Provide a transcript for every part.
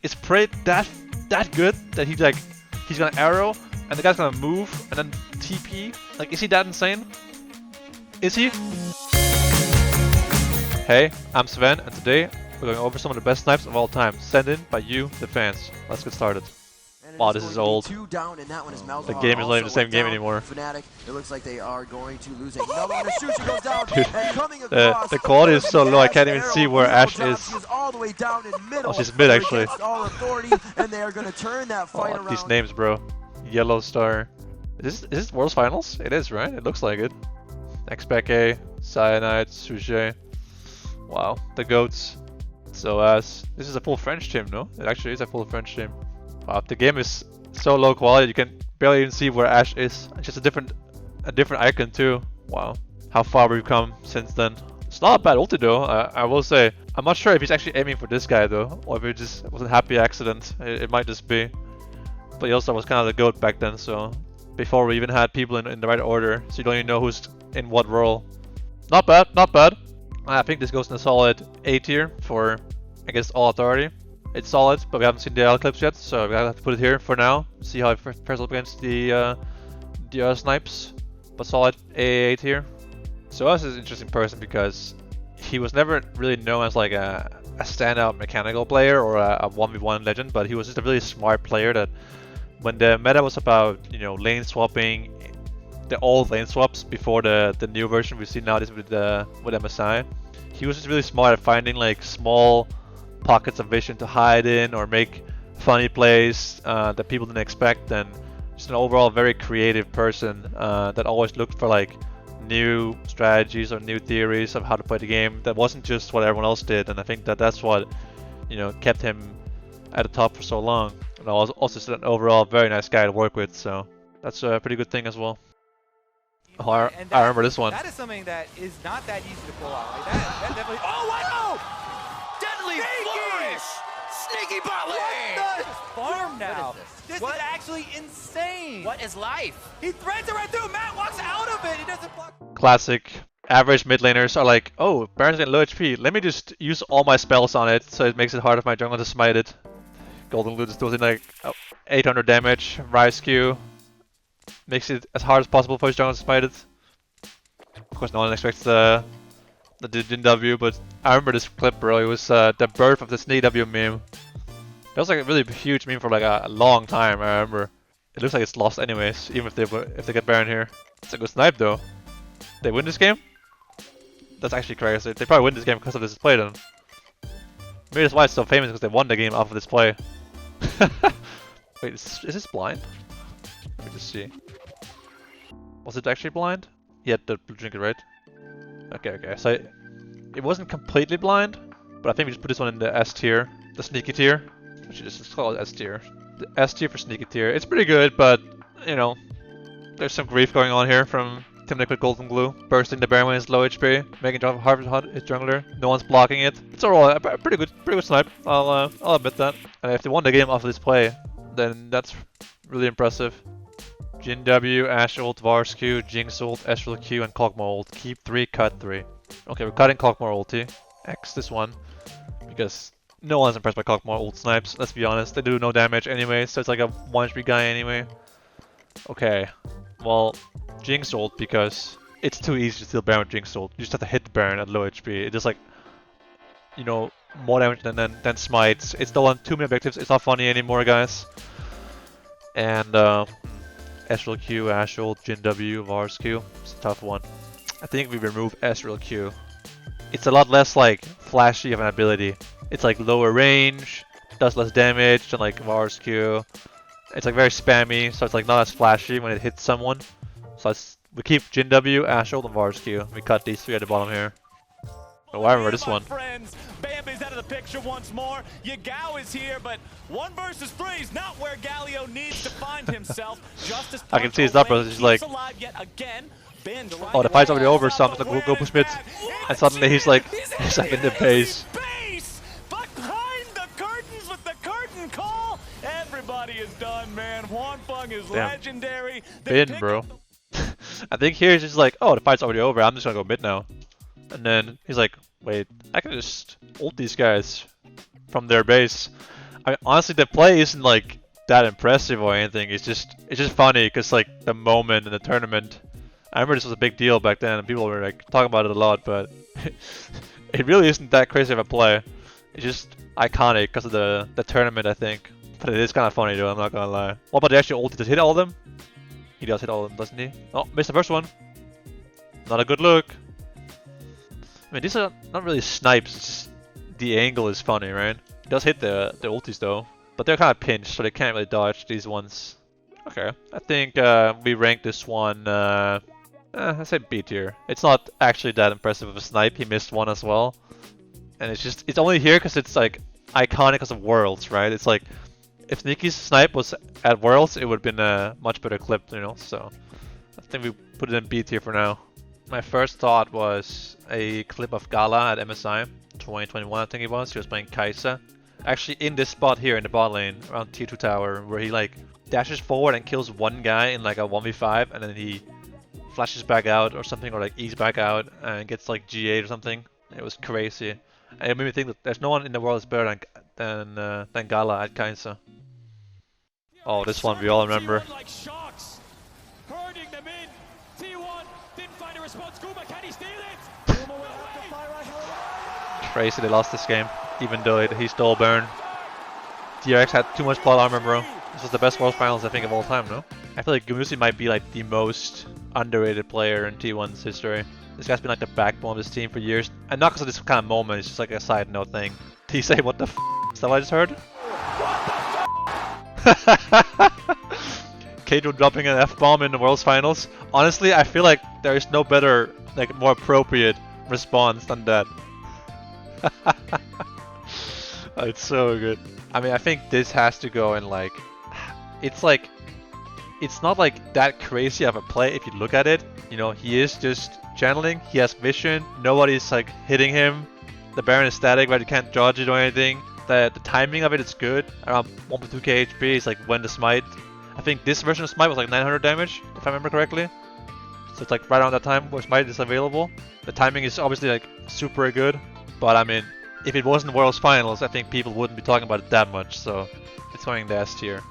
is pretty that good that he's gonna arrow and the guy's gonna move and then TP. Like, is he that insane? Is he? Hey, I'm Zven, and today we're going over some of the best snipes of all time, sent in by you, the fans. Let's get started. Wow, this is old. The game is not even the same game anymore. It looks like they are going to lose another one. Goes down. Dude, the quality is so low I can't even see where Ashe is. Oh, she's mid actually. And they are going to turn that fight around. These names, bro. YellOwStaR. Is this World's Finals? It is, right? It looks like it. Xpeke, Cyanide, Sujet. Wow, the goats. So this is a full French team, no? It actually is a full French team. Wow, the game is so low quality you can barely even see where Ashe is. It's just a different icon too. Wow, how far we've come since then. It's not a bad ulti though. I will say. I'm not sure if he's actually aiming for this guy though, or if it just was a happy accident. It might just be. But YellOwStaR was kind of the goat back then, so before we even had people in the right order, so you don't even know who's in what role. Not bad, not bad. I think this goes in a solid A tier for, I guess, all authority. It's solid, but we haven't seen the L clips yet, so we're gonna have to put it here for now. See how it fares up against the Snipes. But solid A tier. So us is an interesting person because he was never really known as like a standout mechanical player or a 1v1 legend, but he was just a really smart player that when the meta was about, you know, lane swapping, the old lane swaps before the new version we see nowadays with MSI, he was just really smart at finding like small pockets of vision to hide in or make funny plays that people didn't expect, and just an overall very creative person that always looked for like new strategies or new theories of how to play the game that wasn't just what everyone else did. And I think that that's what, you know, kept him at the top for so long, and also just an overall very nice guy to work with, so that's a pretty good thing as well. Oh, I remember this one. That is something that is not that easy to pull out. Like that definitely. Oh, wow! Deadly flourish! Sneaky bot lane! What the farm now? This is actually insane. What is life? He threads it right through. Matt walks out of it. He doesn't block. Classic. Average mid laners are like, oh, Baron's getting low HP. Let me just use all my spells on it, so it makes it harder for my jungle to smite it. Golden Glue just does in like 800 damage. Rise Q makes it as hard as possible for his jungle to smite it. Of course, no one expects the YellOwStaR, but I remember this clip, bro. It was the birth of the SneakyW meme. That was like a really huge meme for like a long time. I remember. It looks like it's lost anyways, even if they get Baron here. It's a good snipe though. They win this game? That's actually crazy. They probably win this game because of this play then. Maybe that's why it's so famous, because they won the game off of this play. Wait, is this blind? Let me just see. Was it actually blind? He had the blue trinket, right? Okay. So it wasn't completely blind, but I think we just put this one in the S tier, the sneaky tier. Which is just called S tier. The S tier for sneaky tier. It's pretty good, but you know, there's some grief going on here from Team Liquid Golden Glue, bursting the Baron when it's low HP, making Harvest Hunt his jungler. No one's blocking it. It's overall a pretty good snipe. I'll admit that. And if they won the game off of this play, then that's really impressive. YellOwStaR, Ashe ult, Vars Q, Jinx ult, Ezreal Q, and Kog'Maw ult. Keep 3, cut 3. Okay, we're cutting Kog'Maw ulti. X this one, because no one's impressed by Kog'Maw ult snipes. Let's be honest, they do no damage anyway, so it's like a 1 HP guy anyway. Okay, well, Jinx ult, because it's too easy to steal Baron with Jinx ult. You just have to hit the Baron at low HP. It just like, you know, more damage than smites. It's still on too many objectives. It's not funny anymore, guys. And Ezreal Q, Ashe ult, YellOwStaR, Vars Q. It's a tough one. I think we remove Ezreal Q. It's a lot less like flashy of an ability. It's like lower range, does less damage than like Vars Q. It's like very spammy, so it's like not as flashy when it hits someone. So we keep YellOwStaR, Ashe ult, and Vars Q. We cut these 3 at the bottom here. Oh, I remember this one. Friends, Bambi's out of the picture once more. Yagao is here, but 1 versus 3 is not where Galio needs to find himself. Justice I can see his upper. He's like, oh, the fight's already over, so I'm gonna go push mid. And suddenly he's like in the base. Behind the curtains with the curtain call. Everybody is done, man. Huanfeng is legendary. Bin, bro. I think here he's just like, oh, the fight's already over. I'm just gonna go mid now. And then he's like, wait, I can just ult these guys from their base. I mean, honestly, the play isn't like that impressive or anything. It's just funny because like the moment in the tournament. I remember this was a big deal back then, and people were like talking about it a lot. But it really isn't that crazy of a play. It's just iconic because of the tournament, I think. But it is kind of funny though. I'm not gonna lie. What about the actual ulti? Does he hit all of them? He does hit all of them, doesn't he? Oh, missed the first one. Not a good look. I mean, these are not really snipes. It's just the angle is funny, right? He does hit the ultis though, but they're kind of pinched, so they can't really dodge these ones. Okay, I think we rank this one. I say B tier. It's not actually that impressive of a snipe. He missed one as well, and it's only here because it's like iconic as of Worlds, right? It's like if Sneaky's snipe was at Worlds, it would have been a much better clip, you know. So I think we put it in B tier for now. My first thought was a clip of Gala at MSI 2021, I think it was. He was playing Kai'Sa. Actually in this spot here in the bot lane around tier 2 tower, where he like dashes forward and kills one guy in like a 1v5, and then he flashes back out or something, or like E's back out and gets like G8 or something. It was crazy. And it made me think that there's no one in the world that's better than Gala at Kai'Sa. Oh, this one we all remember. Like sharks, herding them in. T1 didn't find a response. Guma, can he steal it? Guma will have to fire right. Crazy they lost this game, even though he stole Burn. DRX had too much plot armor, bro. This was the best World Finals I think of all time, no? I feel like Gumayusi might be like the most underrated player in T1's history. This guy's been like the backbone of this team for years. And not because of this kind of moment, it's just like a side note thing. Did he say what the f***? Is that what I just heard? Kato dropping an F-bomb in the World's Finals. Honestly, I feel like there is no better, like more appropriate response than that. It's so good. I mean, I think this has to go in like... It's not like that crazy of a play if you look at it. You know, he is just channeling, he has vision, nobody's like hitting him. The Baron is static, right? You can't dodge it or anything. The timing of it is good. Around 1.2k HP is like when the smite. I think this version of smite was like 900 damage, if I remember correctly. So it's like right around that time where smite is available. The timing is obviously like super good. But I mean, if it wasn't World's Finals, I think people wouldn't be talking about it that much. So it's going in the S tier.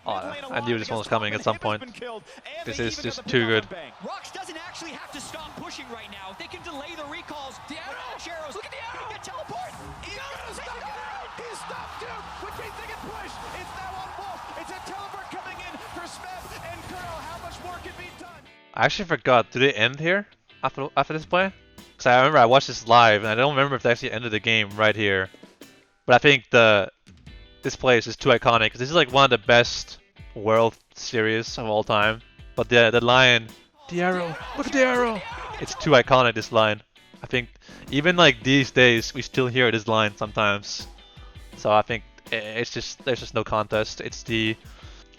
Oh, I knew this one was coming at some point. This is just too good. Rux doesn't actually have to stop pushing right now. If they can delay the recalls, the arrows. Look at the arrow! Get teleport! He's gonna stop it! He stopped him! With a second push! It's now on Wolf! It's a teleport coming in for Smep and Colonel. How much more can be done? I actually forgot. Did it end here after this play? Because I remember I watched this live and I don't remember if they actually ended the game right here. But I think this play is just too iconic because this is like one of the best World Series of all time. But the line, the arrow, look at the arrow! It's too iconic, this line. I think even like these days we still hear this line sometimes. So I think there's just no contest. It's the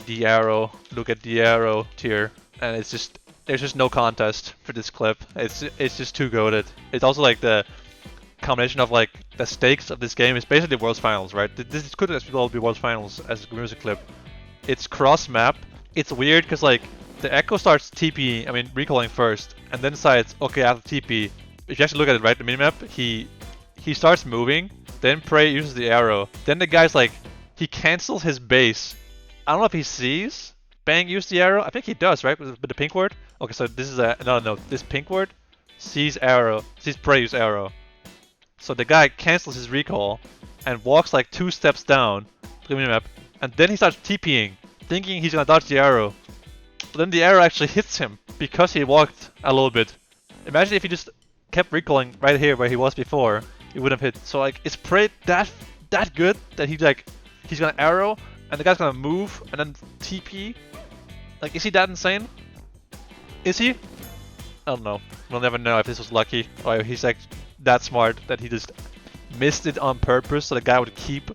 arrow, look at the arrow tier, and there's just no contest for this clip. It's just too goated. It's also like the combination of like the stakes of this game is basically World's Finals, right? This could as well be World's Finals as a music clip. It's cross map. It's weird because like the Echo starts TP, I mean recalling first, and then decides okay after TP. If you actually look at it, right, the minimap, he starts moving, then Prey uses the arrow, then the guy's like he cancels his base. I don't know if he sees Bang use the arrow. I think he does, right, with the pink word. Okay, so this is no, this pink word sees Prey use arrow. So the guy cancels his recall and walks like 2 steps down the minimap, and then he starts TPing, thinking he's gonna dodge the arrow. But then the arrow actually hits him because he walked a little bit. Imagine if he just kept recalling right here where he was before, he wouldn't have hit. So like, is Prey that good that he's gonna arrow and the guy's gonna move and then TP? Like, is he that insane? Is he? I don't know. We'll never know if this was lucky or if he's like that smart that he just missed it on purpose so the guy would keep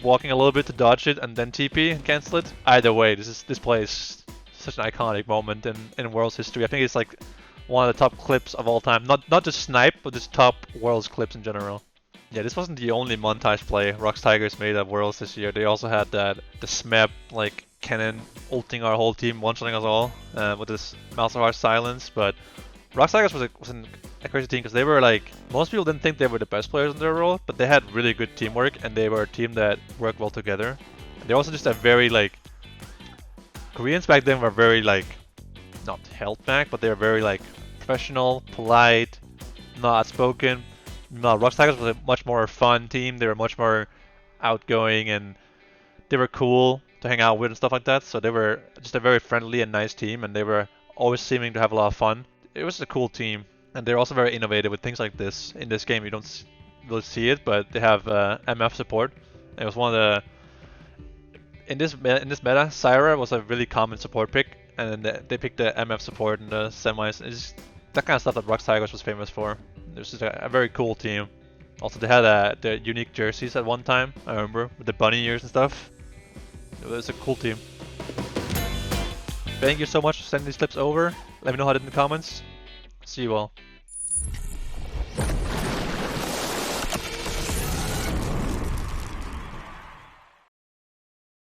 walking a little bit to dodge it and then TP and cancel it. Either way, this play is such an iconic moment in World's history. I think it's like one of the top clips of all time. Not just Snipe, but just top World's clips in general. Yeah, this wasn't the only montage play Rux Tigers made at Worlds this year. They also had the Smep like cannon ulting our whole team, one-shotting us all with this Mouse of Heart silence. But Rux Tigers was a crazy team because they were like, most people didn't think they were the best players in their role, but they had really good teamwork and they were a team that worked well together. And they're also just a very like, Koreans back then were very like, not held back, but they were very like professional, polite, not outspoken. No, Rockstars was a much more fun team. They were much more outgoing and they were cool to hang out with and stuff like that. So they were just a very friendly and nice team, and they were always seeming to have a lot of fun. It was a cool team, and they're also very innovative with things like this. In this game, you don't really see it, but they have MF support. It was one of the in this meta, Syra was a really common support pick, and then they picked the MF support in the semis. It's just that kind of stuff that Rock Tigers was famous for. It was just a very cool team. Also, they had the unique jerseys at one time, I remember, with the bunny ears and stuff. It was a cool team. Thank you so much for sending these clips over. Let me know how it did in the comments. See you all.